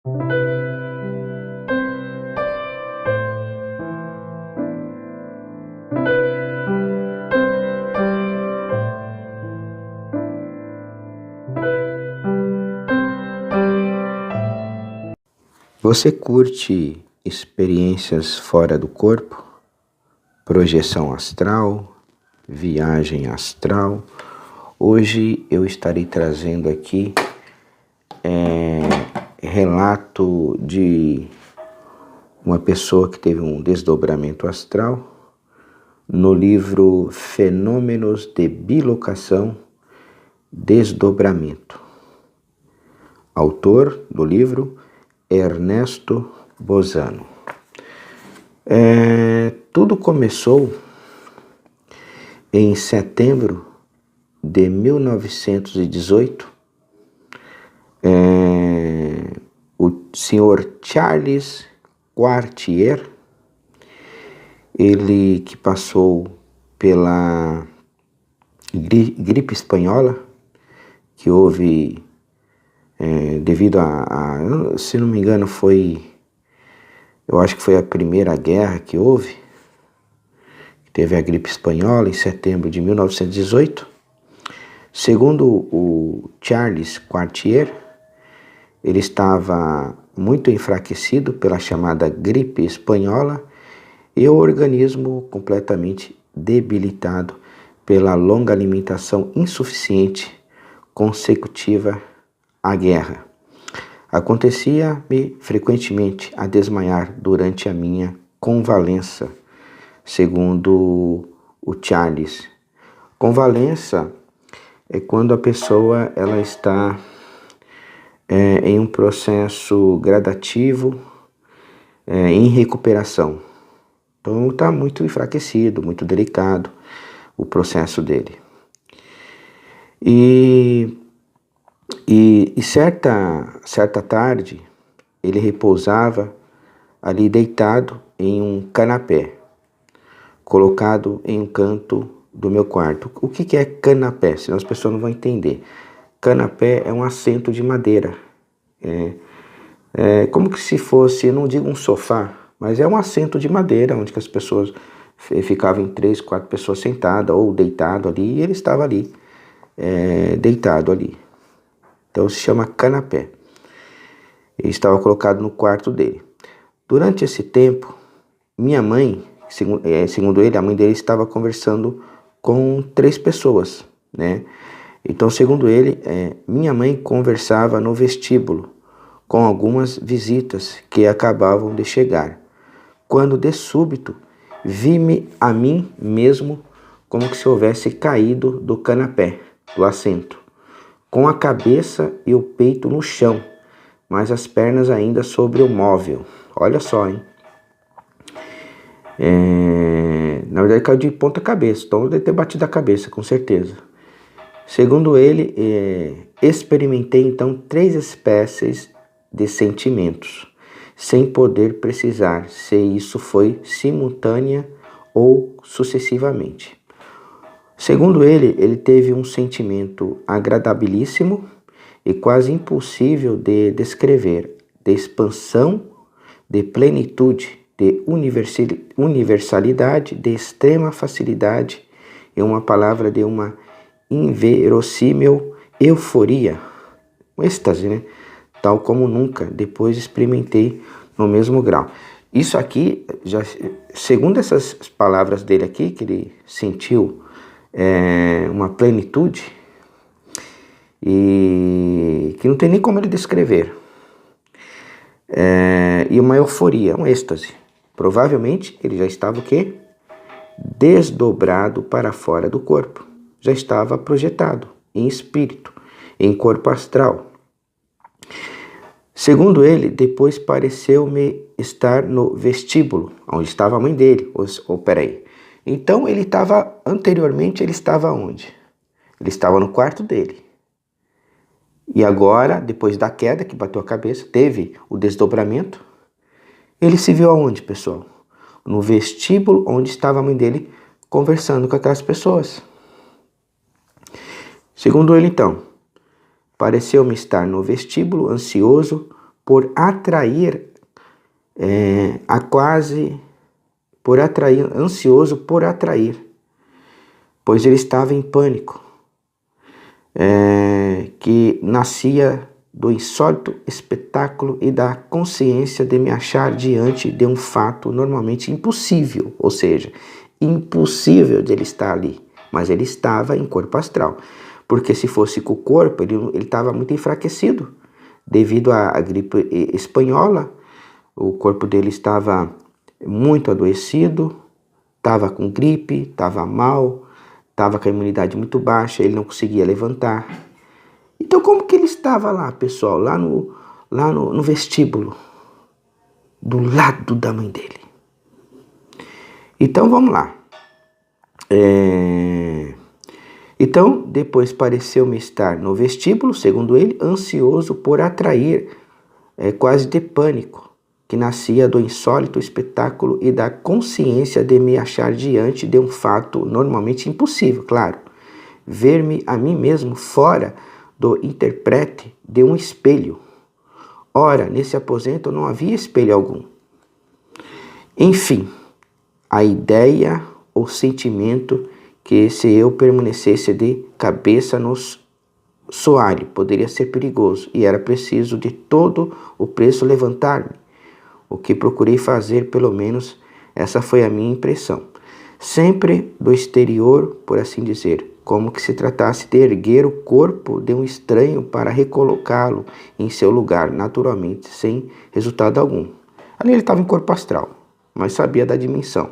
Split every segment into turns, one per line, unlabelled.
Você curte experiências fora do corpo? Projeção astral, viagem astral? Hoje eu estarei trazendo aqui relato de uma pessoa que teve um desdobramento astral no livro Fenômenos de Bilocação, Desdobramento. Autor do livro, Ernesto Bozano. Tudo começou em setembro de 1918. O senhor Charles Quartier, ele que passou pela gripe espanhola, que houve devido se não me engano eu acho que foi a primeira guerra que houve, teve a gripe espanhola em setembro de 1918. Segundo o Charles Quartier, ele estava muito enfraquecido pela chamada gripe espanhola e o organismo completamente debilitado pela longa alimentação insuficiente consecutiva à guerra. Acontecia-me frequentemente a desmaiar durante a minha convalescença, segundo o Charles. Convalescença é quando a pessoa ela está em um processo gradativo, em recuperação. Então está muito enfraquecido, muito delicado o processo dele. E certa tarde, ele repousava ali deitado em um canapé, colocado em um canto do meu quarto. O que é canapé? Senão as pessoas não vão entender. Canapé é um assento de madeira. É como que se fosse, eu não digo um sofá, mas é um assento de madeira, onde que as pessoas ficavam em 3, 4 pessoas sentadas ou deitado ali, e ele estava ali, deitado ali. Então se chama canapé. Ele estava colocado no quarto dele. Durante esse tempo, minha mãe, segundo ele, a mãe dele estava conversando com 3 pessoas, né? Então, segundo ele, minha mãe conversava no vestíbulo com algumas visitas que acabavam de chegar. Quando de súbito vi-me a mim mesmo como que se houvesse caído do canapé, do assento, com a cabeça e o peito no chão, mas as pernas ainda sobre o móvel. Olha só, hein? Na verdade caiu de ponta cabeça, então deve ter batido a cabeça, com certeza. Segundo ele, experimentei então 3 espécies de sentimentos, sem poder precisar se isso foi simultânea ou sucessivamente. Segundo ele teve um sentimento agradabilíssimo e quase impossível de descrever, de expansão, de plenitude, de universalidade, de extrema facilidade e uma palavra de uma inverossímil euforia, um êxtase, né? Tal como nunca depois experimentei no mesmo grau. Isso aqui, já, segundo essas palavras dele aqui, que ele sentiu uma plenitude e que não tem nem como ele descrever, e uma euforia, um êxtase. Provavelmente ele já estava o quê? Desdobrado para fora do corpo. Já estava projetado em espírito, em corpo astral. Segundo ele, depois pareceu-me estar no vestíbulo, onde estava a mãe dele. Peraí. Então anteriormente ele estava onde? Ele estava no quarto dele. E agora, depois da queda que bateu a cabeça, teve o desdobramento. Ele se viu aonde, pessoal? No vestíbulo onde estava a mãe dele conversando com aquelas pessoas. Segundo ele, então, pareceu-me estar no vestíbulo, ansioso por atrair, ansioso por atrair, pois ele estava em pânico, que nascia do insólito espetáculo e da consciência de me achar diante de um fato normalmente impossível, ou seja, impossível de ele estar ali, mas ele estava em corpo astral, porque se fosse com o corpo, ele estava muito enfraquecido, devido à gripe espanhola, o corpo dele estava muito adoecido, estava com gripe, estava mal, estava com a imunidade muito baixa, ele não conseguia levantar. Então como que ele estava lá, pessoal? Lá no vestíbulo, do lado da mãe dele. Então vamos lá. Então depois pareceu-me estar no vestíbulo, segundo ele, ansioso por atrair, quase de pânico, que nascia do insólito espetáculo e da consciência de me achar diante de um fato normalmente impossível, claro. Ver-me a mim mesmo fora do intérprete de um espelho. Ora, nesse aposento não havia espelho algum. Enfim, a ideia ou sentimento que se eu permanecesse de cabeça no soalho poderia ser perigoso e era preciso de todo o preço levantar-me. O que procurei fazer, pelo menos, essa foi a minha impressão. Sempre do exterior, por assim dizer, como que se tratasse de erguer o corpo de um estranho para recolocá-lo em seu lugar, naturalmente, sem resultado algum. Ali ele estava em corpo astral, mas sabia da dimensão.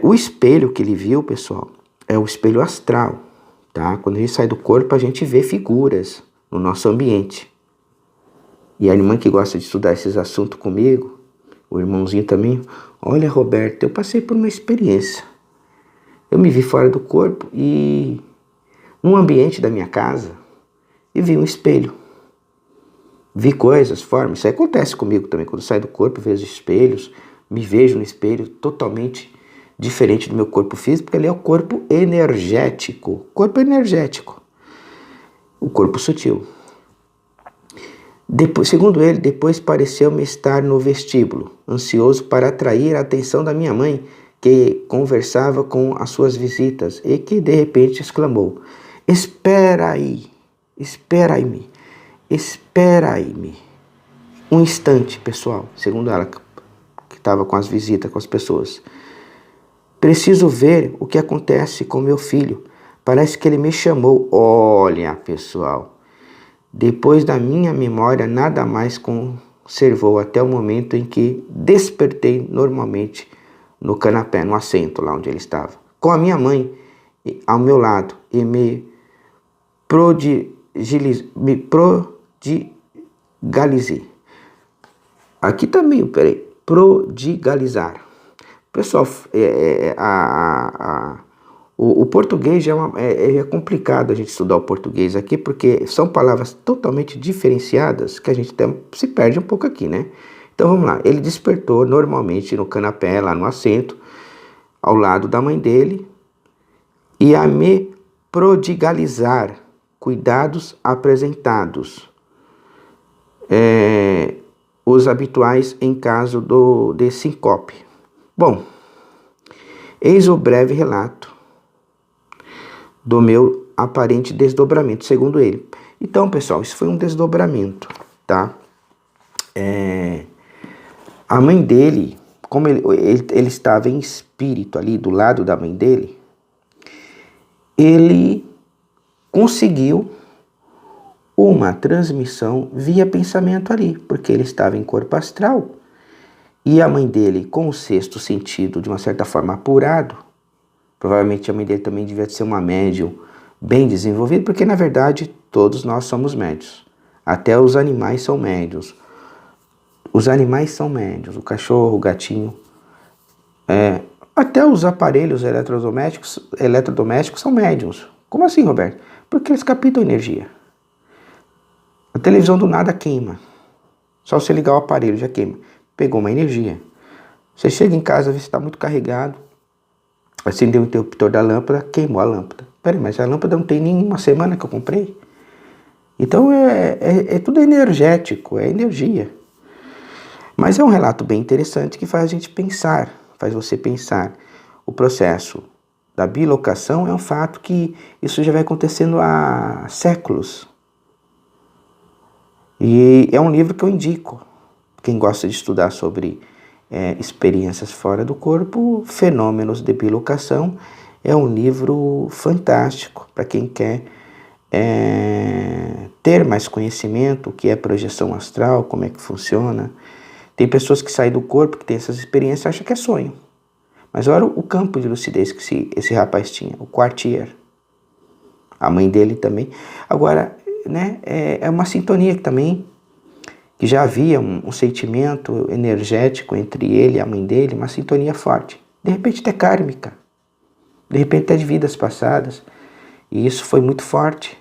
O espelho que ele viu, pessoal, é o espelho astral, tá? Quando a gente sai do corpo, a gente vê figuras no nosso ambiente. E a irmã que gosta de estudar esses assuntos comigo, o irmãozinho também, olha, Roberto, eu passei por uma experiência. Eu me vi fora do corpo e num ambiente da minha casa e vi um espelho. Vi coisas, formas. Isso aí acontece comigo também. Quando eu saio do corpo, vejo espelhos, me vejo no espelho totalmente diferente do meu corpo físico, porque ali é o corpo energético. Corpo energético. O corpo sutil. Segundo ele, depois pareceu-me estar no vestíbulo, ansioso para atrair a atenção da minha mãe, que conversava com as suas visitas e que de repente exclamou: espera aí, espera-me, espera-me. Um instante, pessoal, segundo ela, que estava com as visitas, com as pessoas. Preciso ver o que acontece com meu filho. Parece que ele me chamou. Olha, pessoal, depois da minha memória, nada mais conservou até o momento em que despertei normalmente no canapé, no assento lá onde ele estava, com a minha mãe ao meu lado, e me prodigalizei. Aqui também, peraí, prodigalizar. Pessoal, o português é complicado a gente estudar o português aqui, porque são palavras totalmente diferenciadas que a gente até se perde um pouco aqui, né? Então vamos lá, ele despertou normalmente no canapé, lá no assento, ao lado da mãe dele, e a me prodigalizar cuidados apresentados, os habituais em caso de sincope. Bom, eis o breve relato do meu aparente desdobramento, segundo ele. Então, pessoal, isso foi um desdobramento, tá? A mãe dele, como ele estava em espírito ali do lado da mãe dele, ele conseguiu uma transmissão via pensamento ali, porque ele estava em corpo astral e a mãe dele, com o sexto sentido de uma certa forma apurado, provavelmente a mãe dele também devia ser uma médium bem desenvolvida, porque na verdade todos nós somos médios, até os animais são médios. Os animais são médios, o cachorro, o gatinho, até os aparelhos eletrodomésticos são médios. Como assim, Roberto? Porque eles captam energia. A televisão do nada queima. Só você ligar o aparelho já queima. Pegou uma energia. Você chega em casa, vê se está muito carregado, acendeu o interruptor da lâmpada, queimou a lâmpada. Peraí, mas a lâmpada não tem nem uma semana que eu comprei? Então é tudo energético, é energia. Mas é um relato bem interessante que faz a gente pensar, faz você pensar. O processo da bilocação é um fato que isso já vai acontecendo há séculos. E é um livro que eu indico. Quem gosta de estudar sobre experiências fora do corpo, fenômenos de bilocação, é um livro fantástico para quem quer ter mais conhecimento, o que é projeção astral, como é que funciona. Tem pessoas que saem do corpo, que têm essas experiências e acham que é sonho. Mas olha o campo de lucidez que esse rapaz tinha, o Quartier. A mãe dele também. Agora, né, é uma sintonia que também, que já havia um sentimento energético entre ele e a mãe dele, uma sintonia forte. De repente até kármica. De repente até de vidas passadas. E isso foi muito forte.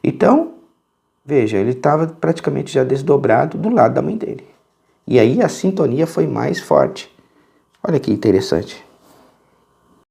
Então, veja, ele estava praticamente já desdobrado do lado da mãe dele. E aí a sintonia foi mais forte. Olha que interessante.